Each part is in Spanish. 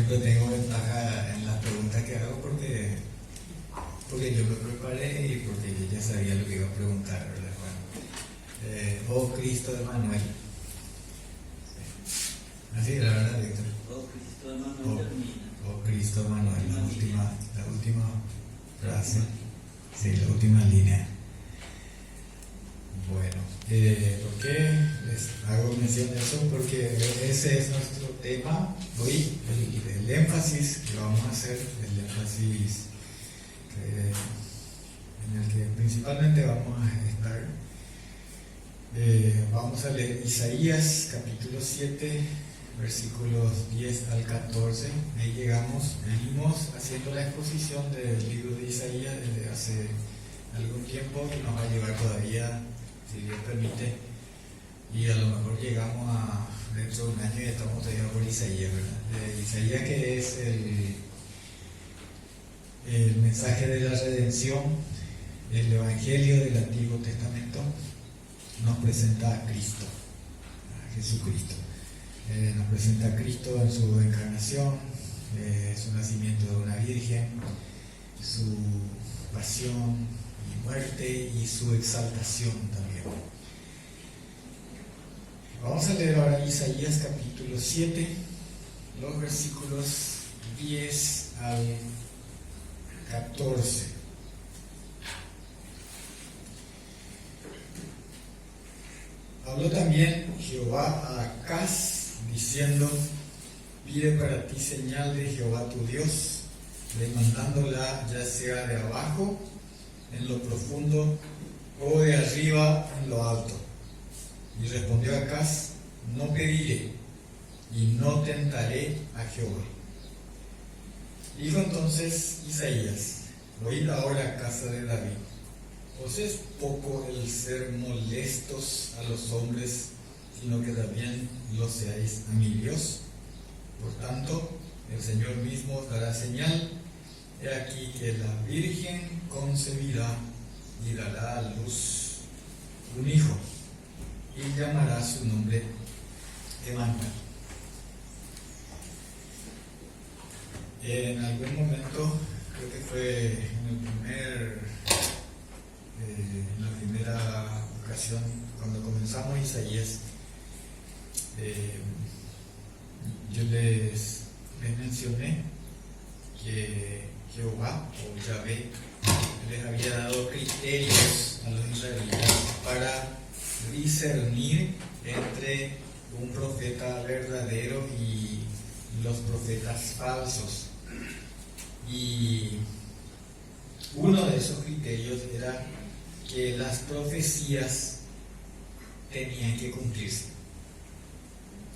ejemplo, tengo ventaja en las preguntas que hago porque yo me preparé y porque yo ya sabía lo que iba a preguntar, ¿verdad, Juan? Oh Cristo de Manuel. Así era, ¿verdad, Víctor? Oh Cristo de Manuel termina. Oh Cristo de Manuel, la última frase, sí, la última línea. Bueno, ¿por qué les hago mención de eso? Porque ese es nuestro tema hoy, el énfasis que vamos a hacer, el énfasis en el que principalmente vamos a estar. Vamos a leer Isaías capítulo 7, versículos 10 al 14. Ahí llegamos, venimos haciendo la exposición del libro de Isaías desde hace algún tiempo y nos va a llevar todavía, si Dios permite, y a lo mejor llegamos a dentro de un año y estamos todavía por Isaías, ¿verdad? Isaías, que es el mensaje de la redención, el evangelio del Antiguo Testamento, nos presenta a Cristo, a Jesucristo. Nos presenta a Cristo en su encarnación, su nacimiento de una virgen, su pasión y muerte y su exaltación también. Vamos a leer ahora Isaías capítulo 7, los versículos 10 al 14. Habló también Jehová a Acaz, diciendo: pide para ti señal de Jehová tu Dios, demandándola ya sea de abajo, en lo profundo, o de arriba, en lo alto. Y respondió Acaz: no pediré, y no tentaré a Jehová. Dijo entonces Isaías: oíd ahora, casa de David, ¿os es poco el ser molestos a los hombres, sino que también lo seáis a mi Dios? Por tanto, el Señor mismo os dará señal. He aquí que la Virgen concebirá y dará a luz un hijo, y llamará su nombre Emmanuel. En algún momento, creo que fue en la primera ocasión, cuando comenzamos Isaías, yo les mencioné que Jehová o Yahvé les había dado criterios a los israelitas para discernir entre un profeta verdadero y los profetas falsos. Y uno de esos criterios era que las profecías tenían que cumplirse.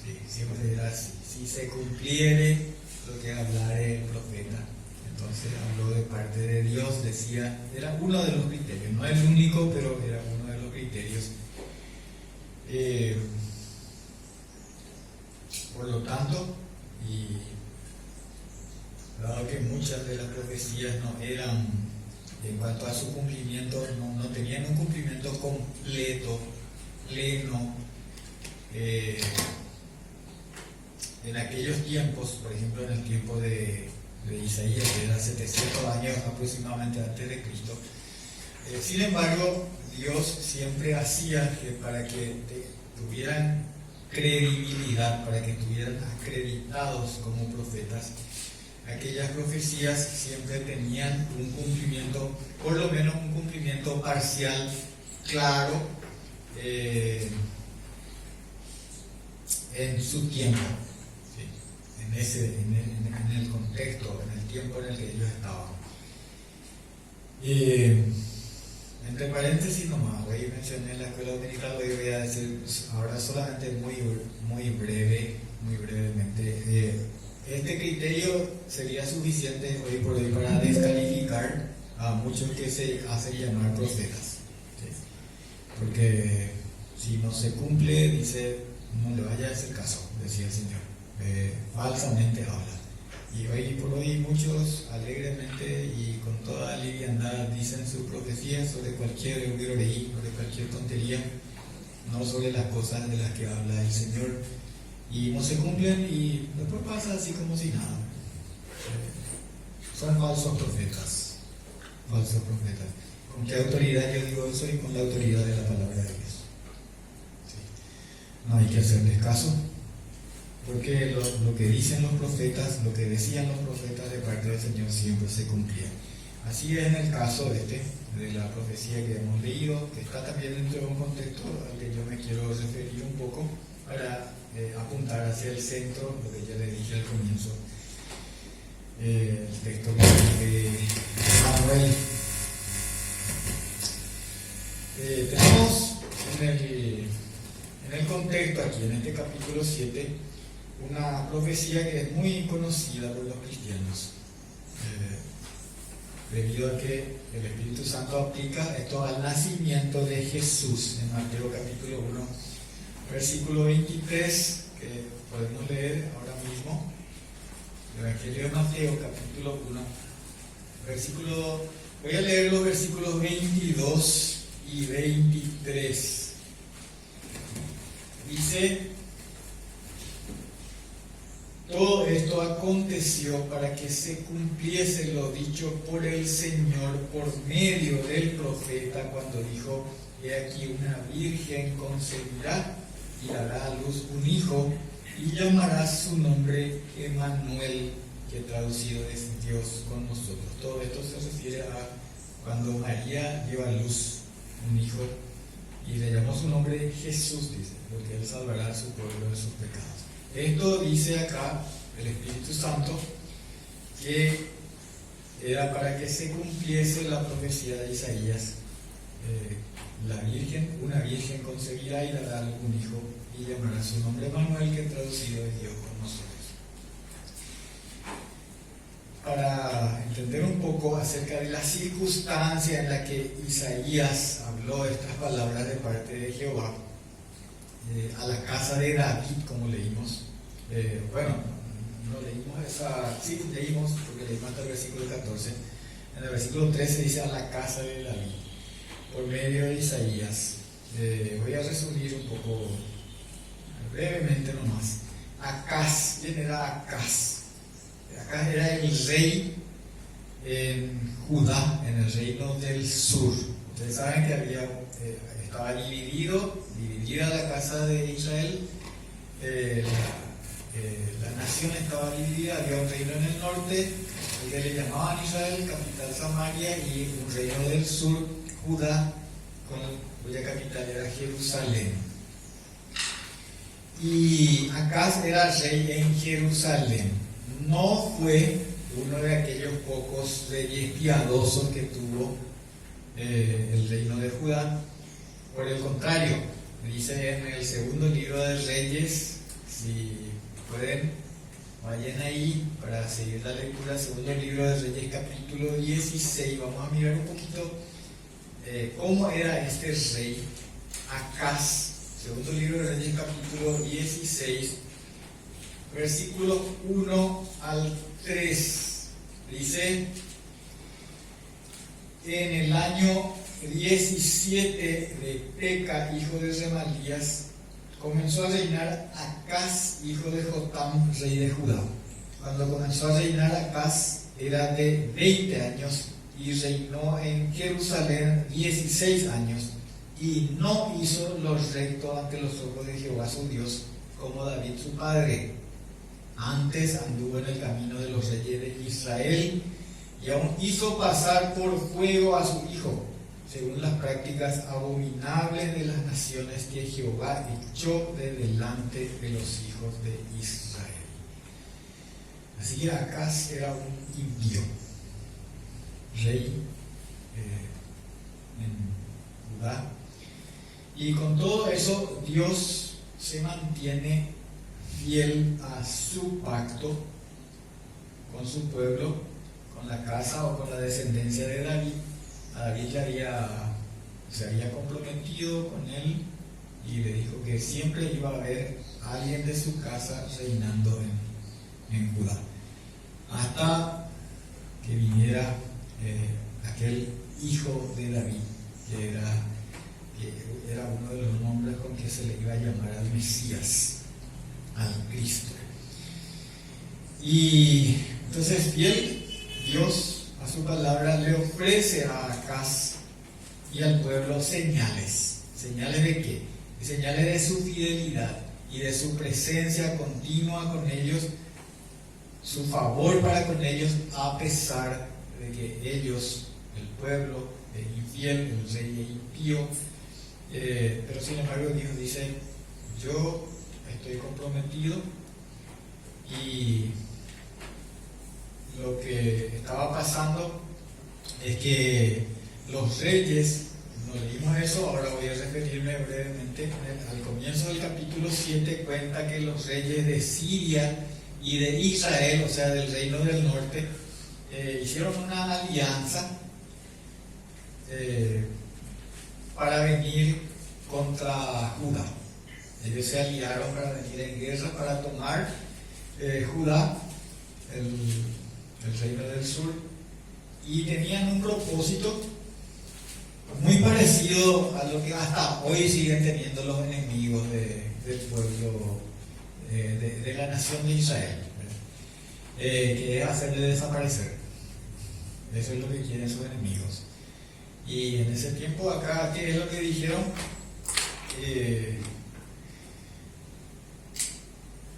Sí, siempre era así. Si se cumpliere lo que hablare el profeta, entonces habló de parte de Dios, decía, era uno de los criterios, no el único, pero era uno de los criterios. Por lo tanto, y dado que muchas de las profecías no eran, en cuanto a su cumplimiento, no tenían un cumplimiento completo, pleno, en aquellos tiempos, por ejemplo en el tiempo de Isaías, que era 700 años aproximadamente antes de Cristo. Sin embargo, Dios siempre hacía que para que tuvieran credibilidad, para que estuvieran acreditados como profetas, aquellas profecías siempre tenían un cumplimiento, por lo menos un cumplimiento parcial, claro, en su tiempo, ¿sí? en el contexto, en el tiempo en el que ellos estaban. Entre paréntesis nomás, hoy mencioné en la escuela dominical, hoy voy a decir ahora solamente muy brevemente. Este criterio sería suficiente hoy por hoy para descalificar a muchos que se hacen llamar profetas, ¿sí? Porque si no se cumple, dice, no le vaya a hacer caso, decía el Señor, falsamente habla. Y hoy por hoy muchos alegremente y con toda liviandad dicen sus profecías sobre cualquier euriorei, sobre cualquier tontería, no sobre las cosas de las que habla el Señor, y no se cumplen y después pasa así como si nada. son falsos profetas. Falsos profetas. ¿Con qué autoridad yo digo eso? Y con la autoridad de la palabra de Dios. Sí. No hay que hacerles caso, porque lo que dicen los profetas, lo que decían los profetas de parte del Señor siempre se cumplía. Así es en el caso de la profecía que hemos leído, que está también dentro de un contexto al que yo me quiero referir un poco para apuntar hacia el centro, lo que ya le dije al comienzo, el texto de Manuel. Tenemos en el contexto aquí, en este capítulo 7, una profecía que es muy conocida por los cristianos, debido a que el Espíritu Santo aplica esto al nacimiento de Jesús en Mateo capítulo 1, versículo 23, que podemos leer ahora mismo. Evangelio de Mateo capítulo 1, voy a leer los versículos 22 y 23. Dice: todo esto aconteció para que se cumpliese lo dicho por el Señor por medio del profeta, cuando dijo: he aquí una virgen concebirá y dará a luz un hijo, y llamará su nombre Emmanuel, que traducido es Dios con nosotros. Todo esto se refiere a cuando María lleva a luz un hijo, y le llamó su nombre Jesús, dice, porque él salvará a su pueblo de sus pecados. Esto dice acá el Espíritu Santo, que era para que se cumpliese la profecía de Isaías. Una virgen concebirá y dará un hijo, y llamará su nombre Emmanuel, que traducido es Dios con nosotros. Para entender un poco acerca de la circunstancia en la que Isaías habló estas palabras de parte de Jehová, a la casa de David, como leímos. No leímos sí leímos, porque leímos hasta el versículo 14. En el versículo 13 dice: a la casa de David, por medio de Isaías. Voy a resumir un poco, brevemente nomás. Acaz, ¿quién era Acaz? Acaz era el rey en Judá, en el reino del sur. Ustedes saben que estaba dividida la casa de Israel, la nación estaba dividida, había un reino en el norte, el que le llamaban Israel, capital Samaria, y un reino del sur, Judá, cuya capital era Jerusalén. Y Acaz era rey en Jerusalén. No fue uno de aquellos pocos reyes piadosos que tuvo el reino de Judá. Por el contrario, dice en el segundo libro de Reyes, si pueden, vayan ahí para seguir la lectura, segundo libro de Reyes capítulo 16, vamos a mirar un poquito cómo era este rey Acaz. Segundo libro de Reyes capítulo 16, versículo 1 al 3, dice: en el año 17 de Peca, hijo de Remalías, comenzó a reinar Acaz, hijo de Jotam, rey de Judá. Cuando comenzó a reinar Acaz era de 20 años y reinó en Jerusalén 16 años, y no hizo lo recto ante los ojos de Jehová su Dios, como David su padre. Antes anduvo en el camino de los reyes de Israel, y aún hizo pasar por fuego a su hijo, según las prácticas abominables de las naciones que Jehová echó de delante de los hijos de Israel. Así que Acaz era un impío, rey en Judá, y con todo eso Dios se mantiene fiel a su pacto con su pueblo, con la casa o con la descendencia de David. A David se había comprometido con él y le dijo que siempre iba a haber alguien de su casa reinando en Judá, hasta que viniera aquel hijo de David, que era uno de los nombres con que se le iba a llamar al Mesías, al Cristo. Y entonces Dios a su palabra le ofrece a Acaz y al pueblo señales. ¿Señales de qué? Señales de su fidelidad y de su presencia continua con ellos, su favor para con ellos, a pesar de que ellos, el pueblo, el infiel, el rey impío, pero sin embargo Dios dice: yo estoy comprometido. Y lo que estaba pasando es que los reyes, no leímos eso, ahora voy a referirme brevemente. Al comienzo del capítulo 7 cuenta que los reyes de Siria y de Israel, o sea del reino del norte, hicieron una alianza para venir contra Judá. Ellos se aliaron para venir en guerra, para tomar Judá, el reino del sur, y tenían un propósito muy parecido a lo que hasta hoy siguen teniendo los enemigos del pueblo, de la nación de Israel, que es hacerle desaparecer. Eso es lo que quieren sus enemigos. Y en ese tiempo acá, ¿qué es lo que dijeron?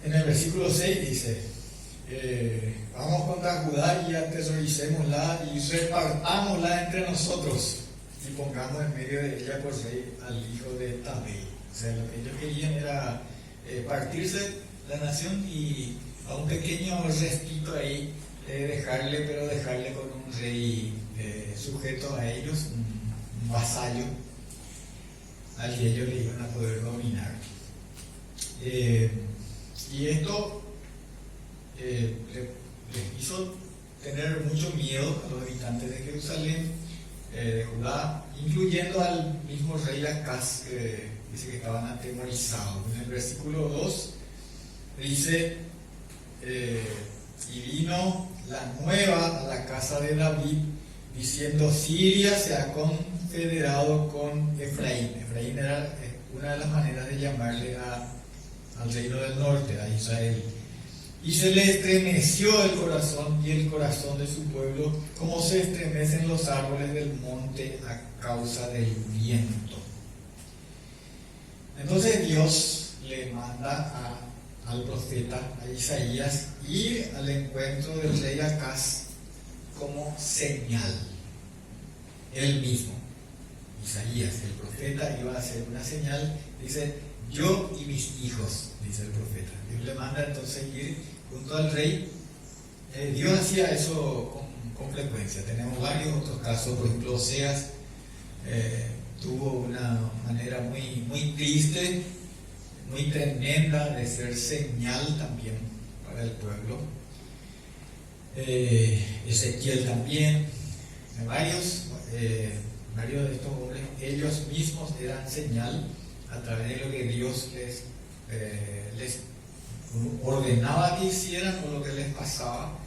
En el versículo 6 dice: vamos contra Judá y aterroricémosla y repartámosla entre nosotros y pongamos en medio de ella por rey al hijo de Tabel. O sea, lo que ellos querían era partirse la nación y a un pequeño restito ahí dejarle con un rey sujeto a ellos, un vasallo al que ellos le iban a poder dominar. Y esto les hizo tener mucho miedo a los habitantes de Jerusalén, de Judá, incluyendo al mismo rey Acaz, que dice que estaban atemorizados. En el versículo 2 dice: y vino la nueva a la casa de David, diciendo: Siria se ha confederado con Efraín. Efraín era una de las maneras de llamarle al reino del norte, a Israel. Y se le estremeció el corazón y el corazón de su pueblo, como se estremecen los árboles del monte a causa del viento. Entonces Dios le manda al profeta, a Isaías, ir al encuentro del rey Acaz como señal. Él mismo, Isaías, el profeta, iba a hacer una señal. Dice: yo y mis hijos, dice el profeta. Dios le manda entonces ir junto al rey. Dios hacía eso con frecuencia. Tenemos varios otros casos. Por ejemplo, Oseas tuvo una manera muy triste, muy tremenda de ser señal también para el pueblo. Ezequiel también. Varios de estos hombres, ellos mismos eran señal a través de lo que Dios les ordenaba que hicieran o lo que les pasaba.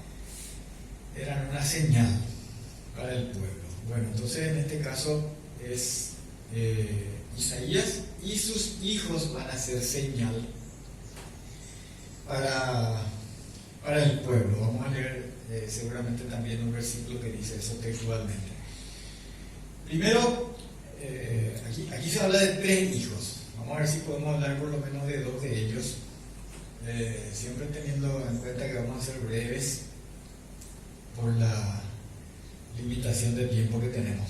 Eran una señal para el pueblo. Bueno, entonces en este caso es Isaías y sus hijos van a ser señal para el pueblo. Vamos a leer seguramente también un versículo que dice eso textualmente. Primero, aquí se habla de 3 hijos. Vamos a ver si podemos hablar por lo menos de 2 de ellos, siempre teniendo en cuenta que vamos a ser breves por la limitación de tiempo que tenemos.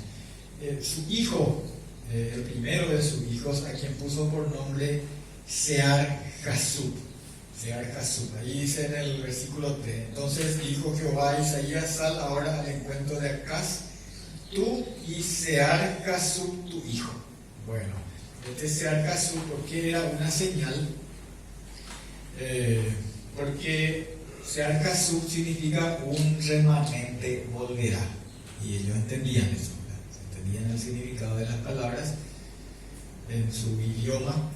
Su hijo, el primero de sus hijos, a quien puso por nombre Sear-Jasub. Sear-Jasub. Ahí dice en el versículo 3: entonces dijo Jehová a Isaías: sal ahora al encuentro de Acaz, tú y Sear-Jasub tu hijo. Bueno, este Sear-Jasub, ¿por qué era una señal? Porque Sear-Jasub significa un remanente volverá, y ellos entendían eso, entendían el significado de las palabras en su idioma.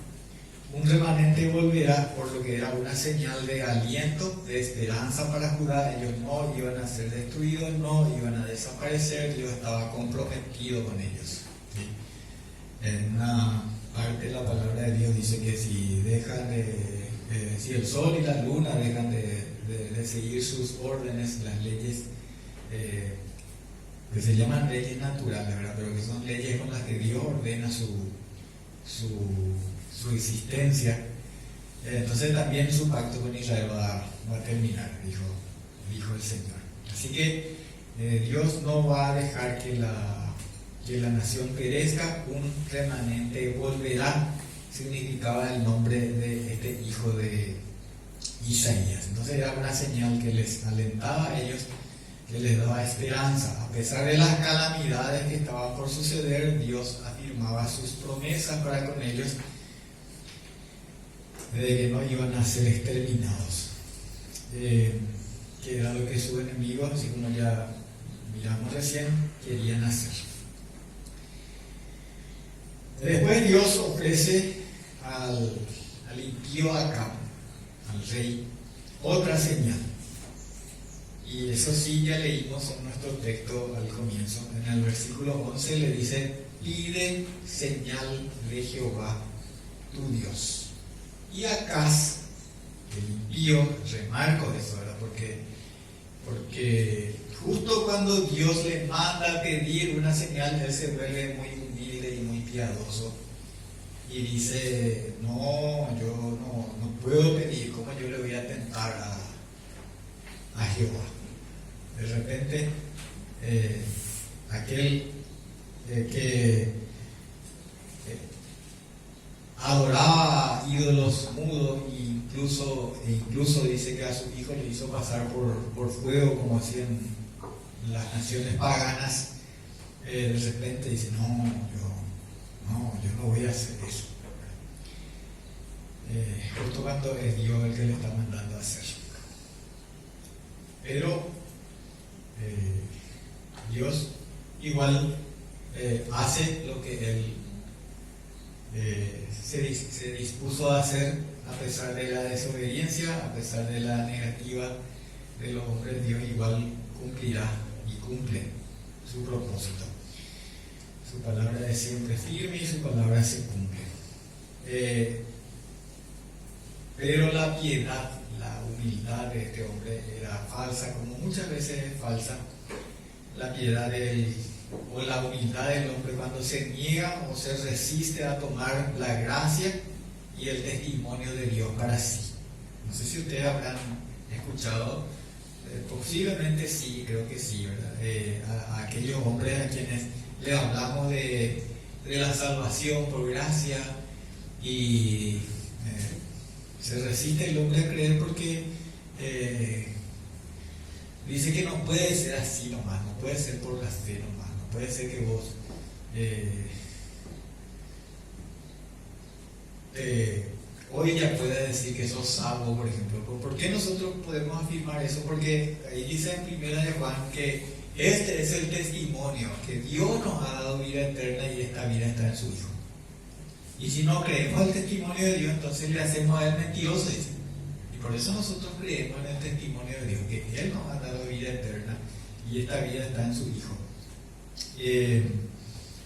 Un remanente volverá, por lo que era una señal de aliento, de esperanza para Judá. Ellos no iban a ser destruidos, no iban a desaparecer. Dios estaba comprometido con ellos, ¿sí? En una parte de la palabra de Dios dice que si si el sol y la luna dejan de seguir sus órdenes, las leyes que se llaman leyes naturales, ¿verdad? Pero que son leyes con las que Dios ordena su existencia. Entonces también su pacto con Israel va a terminar, dijo el Señor. Así que Dios no va a dejar que la nación perezca, un remanente volverá, significaba el nombre de este hijo de Isaías. Entonces era una señal que les alentaba a ellos, que les daba esperanza. A pesar de las calamidades que estaban por suceder, Dios afirmaba sus promesas para con ellos, de que no iban a ser exterminados, que era lo que sus enemigos, así como ya miramos recién, querían hacer. Después Dios ofrece al impío Acab, al rey, otra señal. Y eso sí, ya leímos en nuestro texto al comienzo. En el versículo 11 le dice: pide señal de Jehová tu Dios. Y Acaz, el impío, remarco eso, ¿verdad? Porque justo cuando Dios le manda a pedir una señal, él se vuelve muy humilde y muy piadoso. Y dice: no, yo no puedo pedir, ¿cómo yo le voy a tentar a Jehová? De repente, aquel que adoraba ídolos mudos e incluso dice que a su hijo le hizo pasar por fuego, como hacían las naciones paganas, de repente dice: yo no voy a hacer eso. Justo cuando es Dios el que le está mandando a hacer. Pero Dios igual hace lo que Él se dispuso a hacer, a pesar de la desobediencia, a pesar de la negativa de los hombres. Dios igual cumplirá y cumple su propósito. Su palabra es siempre firme y su palabra se cumple. Pero la piedad, la humildad de este hombre era falsa, como muchas veces es falsa la piedad o la humildad del hombre cuando se niega o se resiste a tomar la gracia y el testimonio de Dios para sí. No sé si ustedes habrán escuchado, posiblemente sí, creo que sí, ¿verdad? A aquellos hombres a quienes le hablamos de la salvación por gracia y se resiste el hombre a creer porque dice que no puede ser así nomás, no puede ser por la fe nomás, no puede ser que vos hoy ya pueda decir que sos salvo, por ejemplo. ¿Por qué nosotros podemos afirmar eso? Porque ahí dice en Primera de Juan que este es el testimonio, que Dios nos ha dado vida eterna y esta vida está en su Hijo. Y si no creemos el testimonio de Dios, entonces le hacemos a Él mentiroso, dice. Y por eso nosotros creemos en el testimonio de Dios, que Él nos ha dado vida eterna y esta vida está en su Hijo.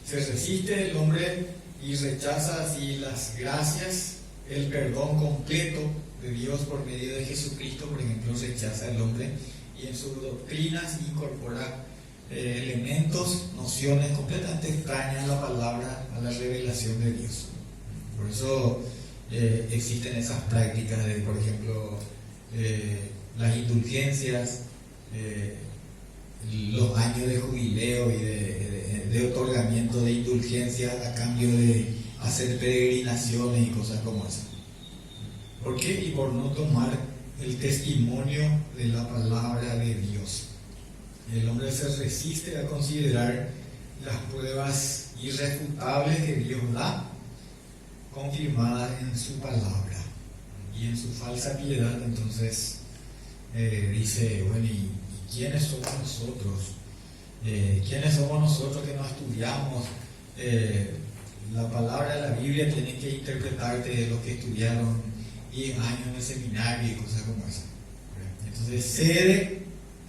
Se resiste el hombre y rechaza así las gracias, el perdón completo de Dios por medio de Jesucristo. Por ejemplo, rechaza el hombre y en sus doctrinas incorpora elementos, nociones completamente extrañas a la palabra, a la revelación de Dios. Por eso existen esas prácticas de, por ejemplo, las indulgencias, los años de jubileo y de otorgamiento de indulgencias a cambio de hacer peregrinaciones y cosas como esas. ¿Por qué? Y por no tomar el testimonio de la palabra de Dios. El hombre se resiste a considerar las pruebas irrefutables que Dios da, confirmadas en su palabra. Y en su falsa piedad, entonces, dice: bueno, ¿y quiénes somos nosotros? ¿Quiénes somos nosotros que no estudiamos? La palabra de la Biblia tiene que interpretarte de los que estudiaron 10 años en el seminario y cosas como esa. Entonces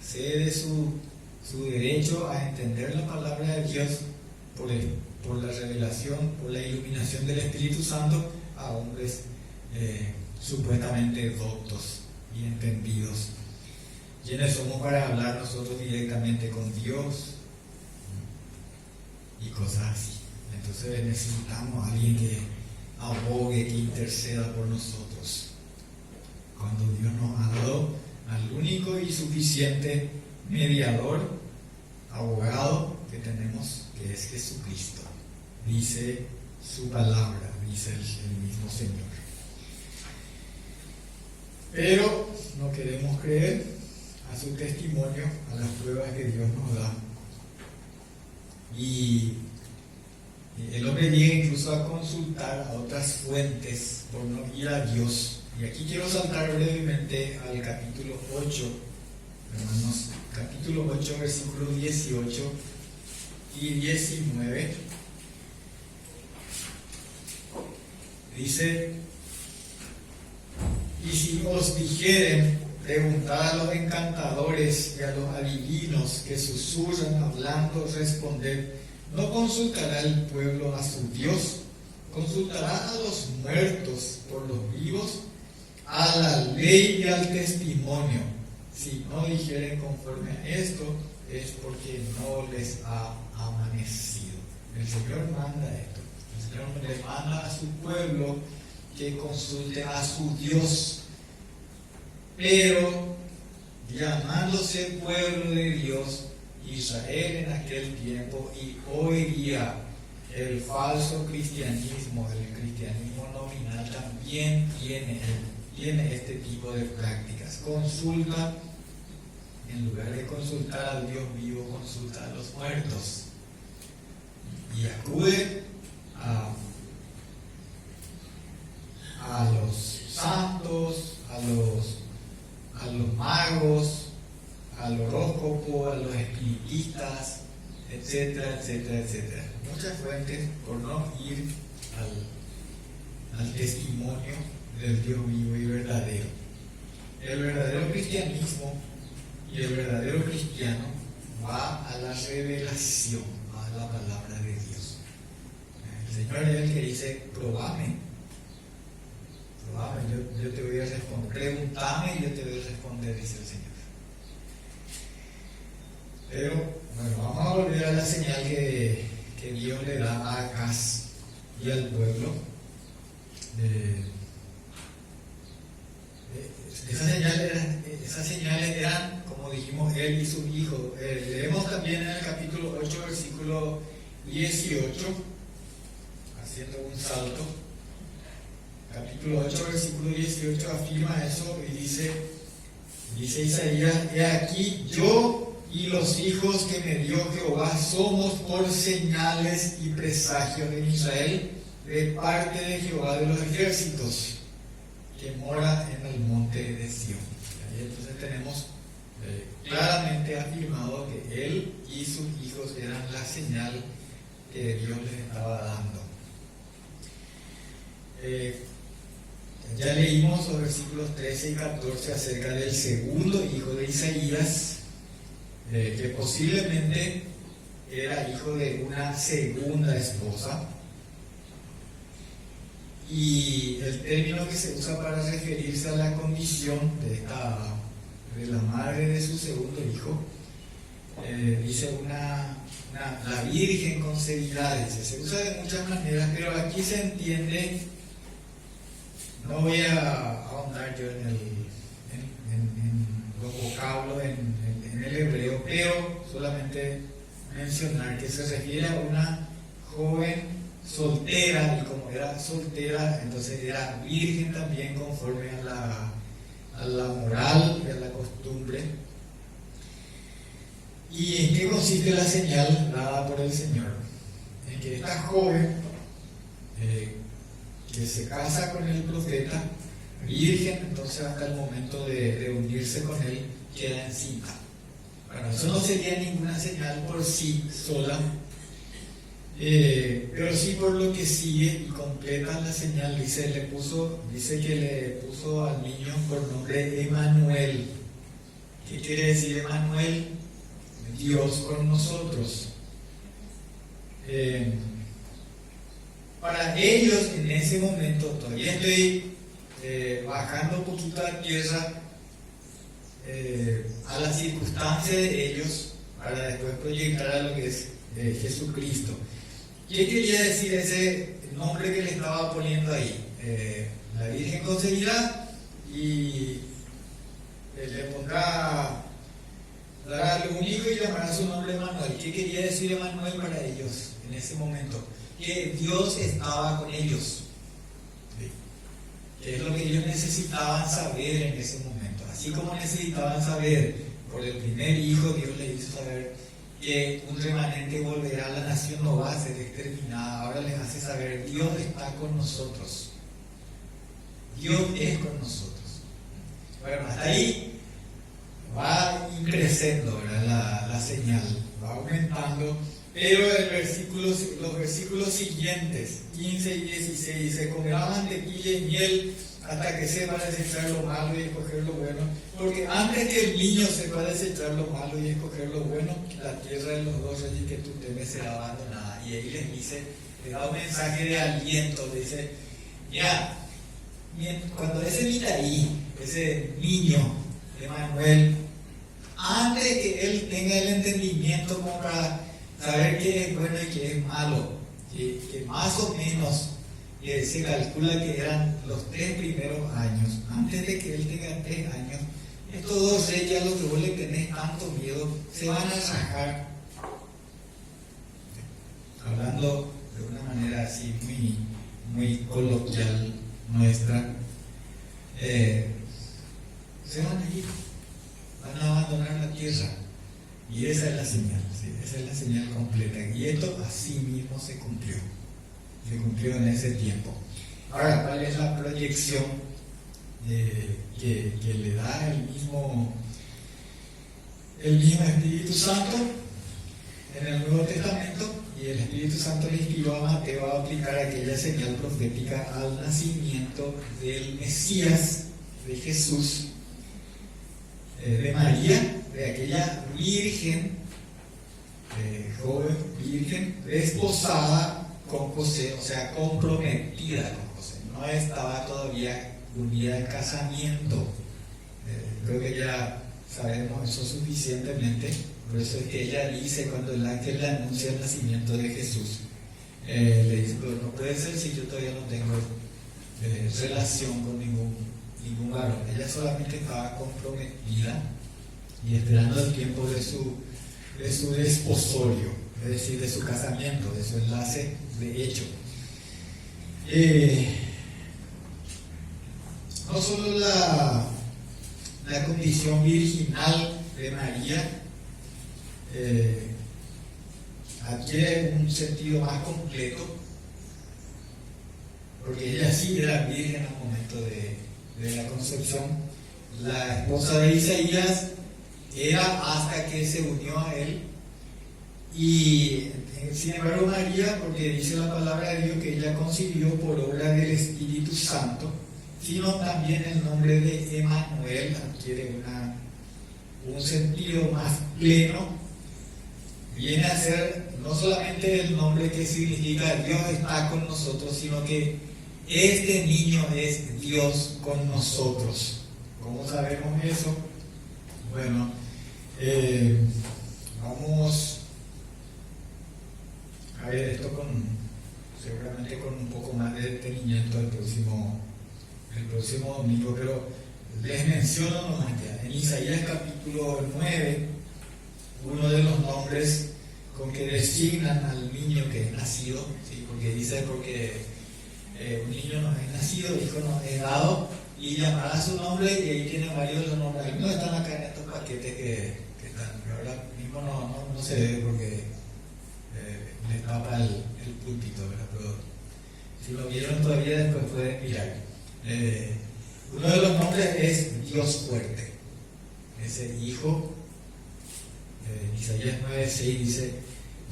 cede su derecho a entender la palabra de Dios por la revelación, por la iluminación del Espíritu Santo a hombres supuestamente doctos y entendidos ¿Quiénes somos para hablar nosotros directamente con Dios? Y cosas así. Entonces necesitamos a alguien que abogue, que interceda por nosotros. Cuando Dios nos ha dado al único y suficiente mediador, abogado que tenemos, que es Jesucristo. Dice su palabra, dice el mismo Señor. Pero no queremos creer a su testimonio, a las pruebas que Dios nos da. Y el hombre llega incluso a consultar a otras fuentes por no ir a Dios. Y aquí quiero saltar brevemente al capítulo 8, hermanos, capítulo 8, versículos 18 y 19. Dice: y si os dijeren, preguntad a los encantadores y a los adivinos que susurran hablando, responded, ¿no consultará el pueblo a su Dios? ¿Consultará a los muertos por los vivos? A la ley y al testimonio. Si no dijeren conforme a esto, es porque no les ha amanecido. El Señor manda esto. El Señor le manda a su pueblo que consulte a su Dios. Pero, llamándose pueblo de Dios, Israel en aquel tiempo y hoy día, el falso cristianismo, el cristianismo nominal, también tiene este tipo de prácticas. Consulta, en lugar de consultar al Dios vivo, consulta a los muertos. Y acude a los santos, a los magos, al horóscopo, a los espiritistas, etcétera, etcétera, etcétera. Muchas fuentes por no ir al testimonio del Dios vivo y verdadero. El verdadero cristianismo y el verdadero cristiano va a la revelación, va a la palabra de Dios. El Señor es el que dice: probame, yo te voy a responder, pregúntame y yo te voy a responder, dice el Señor. Pero bueno, vamos a volver a la señal que Dios le da a Acaz y al pueblo. Esas señales eran, como dijimos, él y su hijo. Leemos también en el capítulo 8, versículo 18, haciendo un salto. Capítulo 8, versículo 18 afirma eso y dice Isaías: he aquí yo y los hijos que me dio Jehová somos por señales y presagios en Israel, de parte de Jehová de los ejércitos, que mora en el monte de Sión. Ahí entonces tenemos claramente afirmado que él y sus hijos eran la señal que Dios les estaba dando. Ya leímos los versículos 13 y 14 acerca del segundo hijo de Isaías, que posiblemente era hijo de una segunda esposa. Y el término que se usa para referirse a la condición de la madre de su segundo hijo, dice la virgen concebida, dice. Se usa de muchas maneras, pero aquí se entiende. No voy a ahondar yo en los vocablos en el hebreo, pero solamente mencionar que se refiere a una joven soltera, y como era soltera, entonces era virgen también conforme a la moral y a la costumbre. ¿Y en qué consiste la señal dada por el Señor? En que esta joven que se casa con el profeta, virgen, entonces hasta el momento de unirse con él, queda encinta. Bueno, eso no sería ninguna señal por sí sola, pero sí por lo que sigue y completa la señal. Dice que le puso al niño por nombre Emanuel. ¿Qué quiere decir Emanuel? Dios con nosotros. Para ellos en ese momento, todavía estoy bajando un poquito a tierra, a las circunstancias de ellos para después proyectar a lo que es Jesucristo. ¿Qué quería decir ese nombre que le estaba poniendo ahí? La Virgen concebirá y le pondrá, dará a un hijo y llamará su nombre Emmanuel. ¿Qué quería decir Emmanuel para ellos en ese momento? Que Dios estaba con ellos. ¿Sí? Que es lo que ellos necesitaban saber en ese momento. Así como necesitaban saber por el primer hijo, Dios les hizo saber que un remanente volverá a la nación, no va a ser exterminada. Ahora les hace saber, Dios está con nosotros. Dios es con nosotros. Bueno, hasta ahí va creciendo, ¿verdad? La señal, va aumentando. Pero los versículos siguientes, 15 y 16, dice: comerá mantequilla y miel hasta que sepa desechar lo malo y escoger lo bueno, porque antes que el niño sepa desechar lo malo y escoger lo bueno, la tierra de los dos reyes que tú temes será abandonada. Y ahí les dice, le da un mensaje de aliento, le dice: ya, cuando ese Mitaí, ese niño, Emmanuel, antes de que él tenga el entendimiento como para saber qué es bueno y qué es malo, que más o menos se calcula que eran los 3 primeros años, antes de que él tenga 3 años, estos dos reyes a los que vos le tenés tanto miedo se van a rajar. Hablando de una manera así muy coloquial nuestra, se van a ir, van a abandonar la tierra. Y esa es la señal, ¿sí? Esa es la señal completa. Y esto así mismo se cumplió en ese tiempo. Ahora, ¿cuál es la proyección que le da el mismo Espíritu Santo en el Nuevo Testamento? Y el Espíritu Santo le inspiró a Mateo a aplicar aquella señal profética al nacimiento del Mesías, de Jesús, de María, de aquella virgen, joven virgen, desposada con José, o sea, comprometida con José. No estaba todavía unida al casamiento. Creo que ya sabemos eso suficientemente. Por eso es que ella dice, cuando el ángel le anuncia el nacimiento de Jesús, le dice: pero no puede ser si yo todavía no tengo relación con ningún varón. Ella solamente estaba comprometida y esperando el tiempo de su desposorio, es decir, de su casamiento, de su enlace de hecho. No solo la condición virginal de María adquiere un sentido más completo, porque ella sí era virgen al momento de la concepción. La esposa de Isaías era hasta que se unió a él. Y sin embargo María, porque dice la palabra de Dios que ella concibió por obra del Espíritu Santo, sino también el nombre de Emmanuel adquiere un sentido más pleno. Viene a ser no solamente el nombre que significa Dios está con nosotros, sino que este niño es Dios con nosotros. ¿Cómo sabemos eso? Bueno, vamos a ver esto seguramente con un poco más de detenimiento el próximo domingo, pero les menciono nomás ya. En Isaías capítulo 9, uno de los nombres con que designan al niño que es nacido, ¿sí? Porque dice, un niño nos es nacido, hijo nos es dado, y llamará su nombre, y ahí tienen varios de los nombres. Algunos están acá en estos paquetes que están, pero ahora mismo no se ve porque le tapa el púlpito, ¿verdad? Pero si lo vieron todavía después pueden mirar. Uno de los nombres es Dios fuerte. Ese hijo, Isaías 9:6 dice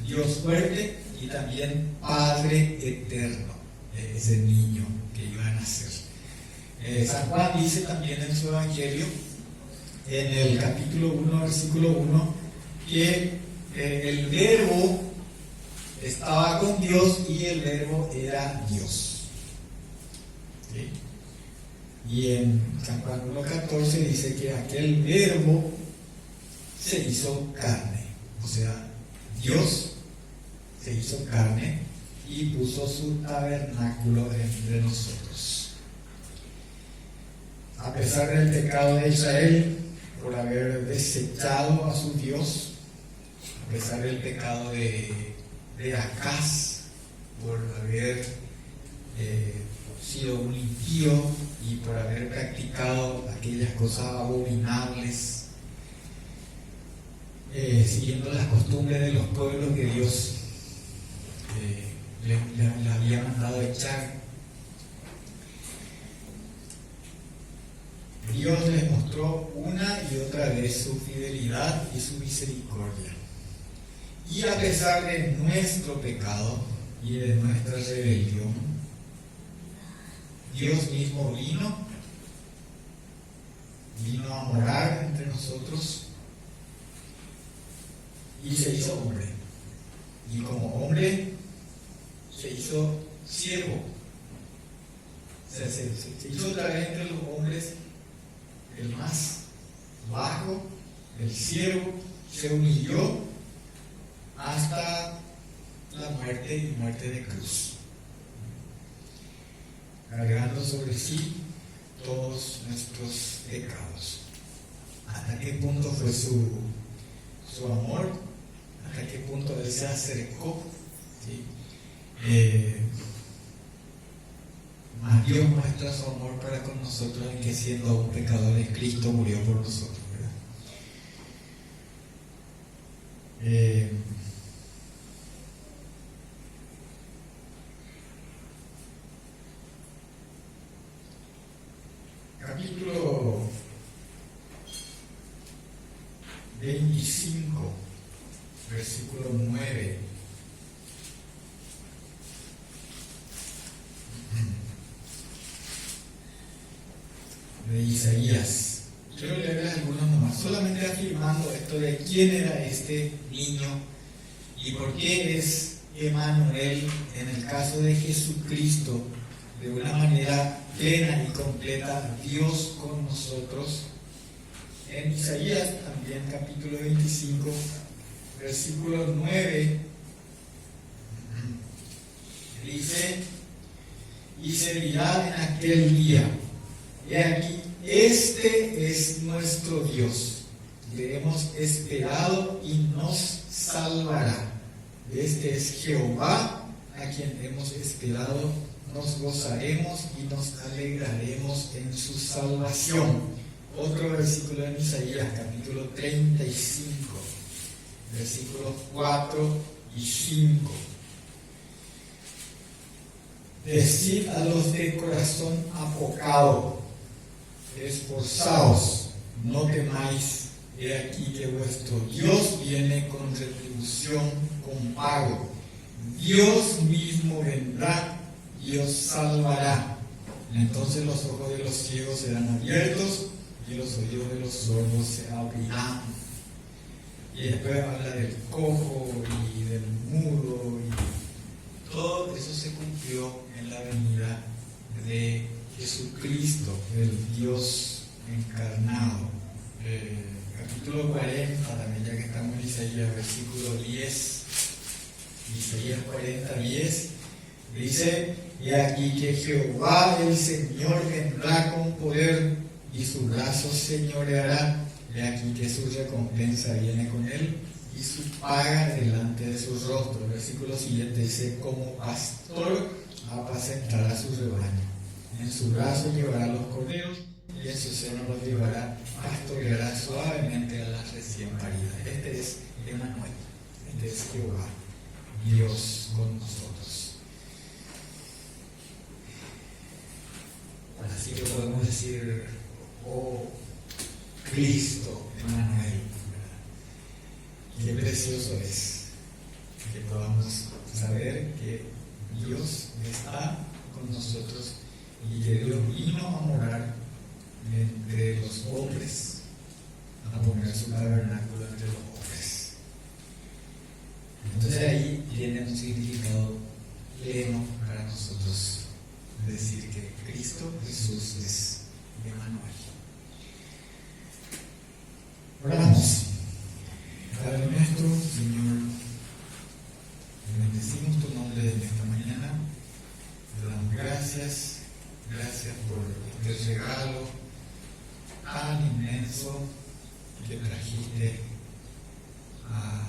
Dios fuerte, y también Padre eterno, ese niño que iba a nacer. San Juan dice también en su Evangelio, en el capítulo 1, versículo 1, que el Verbo estaba con Dios y el Verbo era Dios. ¿Sí? Y en San Juan 1:14 dice que aquel verbo se hizo carne, o sea, Dios se hizo carne y puso su tabernáculo entre nosotros. A pesar del pecado de Israel, por haber desechado a su Dios, a pesar del pecado de Acaz, por haber sido un impío y por haber practicado aquellas cosas abominables, siguiendo las costumbres de los pueblos que Dios le había mandado echar. Dios les mostró una y otra vez su fidelidad y su misericordia. Y a pesar de nuestro pecado y de nuestra rebelión, Dios mismo vino a morar entre nosotros y se hizo hombre. Y como hombre se hizo siervo. O sea, se hizo otra vez entre los hombres el más bajo, el siervo, se humilló hasta la muerte y muerte de cruz, cargando sobre sí todos nuestros pecados. ¿Hasta qué punto fue su amor? ¿Hasta qué punto Él se acercó? ¿Sí? Mas Dios muestra su amor para con nosotros en que siendo aún pecadores, Cristo murió por nosotros, ¿verdad? Capítulo 25, versículo 9. De Isaías. Quiero leerles algunos nomás, solamente afirmando esto de quién era este niño y por qué es Emmanuel en el caso de Jesucristo, de una manera plena y completa, Dios con nosotros. En Isaías también, capítulo 25, versículo 9, dice: y se dirá en aquel día, he aquí, este es nuestro Dios, le hemos esperado y nos salvará. Este es Jehová, a quien hemos esperado, nos gozaremos y nos alegraremos en su salvación. Otro versículo en Isaías, capítulo 35, versículos 4 y 5. Decid a los de corazón apocado, esforzaos, no temáis, he aquí que vuestro Dios viene con retribución, con pago. Dios mismo vendrá y os salvará. Entonces los ojos de los ciegos serán abiertos y los oídos de los sordos se abrirán. Y después habla del cojo y del mudo, y todo eso se cumplió en la venida de Jesucristo, el Dios encarnado. Capítulo 40, también ya que estamos en Isaías, versículo 10. Isaías 40, 10, dice: y aquí que Jehová el Señor vendrá con poder y su brazo señoreará. Y aquí que su recompensa viene con él y su paga delante de su rostro. El versículo siguiente dice: como pastor apacentará su rebaño. En su brazo llevará los corderos y en su seno los llevará, pastoreará suavemente a las recién paridas. Este es Emmanuel, este es Jehová, Dios con nosotros. Así que podemos decir: oh Cristo, Emmanuel. Qué precioso es que podamos saber que Dios está con nosotros y que Dios vino a morar entre los hombres, a poner su tabernáculo entre los hombres. Entonces ahí tiene un significado pleno para nosotros decir que Cristo Jesús es que trajiste a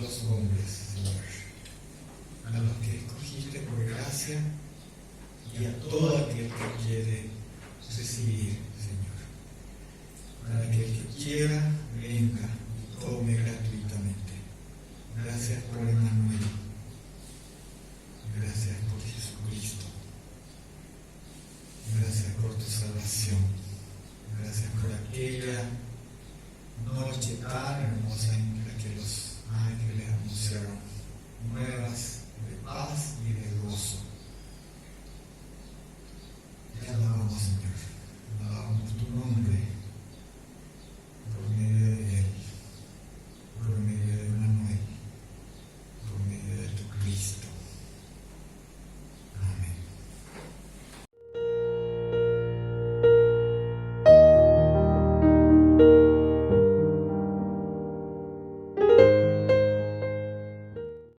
los hombres, Señor, a los que escogiste por gracia y a todo aquel que quiere recibir, Señor, para que el que quiera venga y tome gratuitamente. Gracias por Emmanuel, gracias por Jesucristo, gracias por tu salvación, gracias por aquella noche tan hermosa en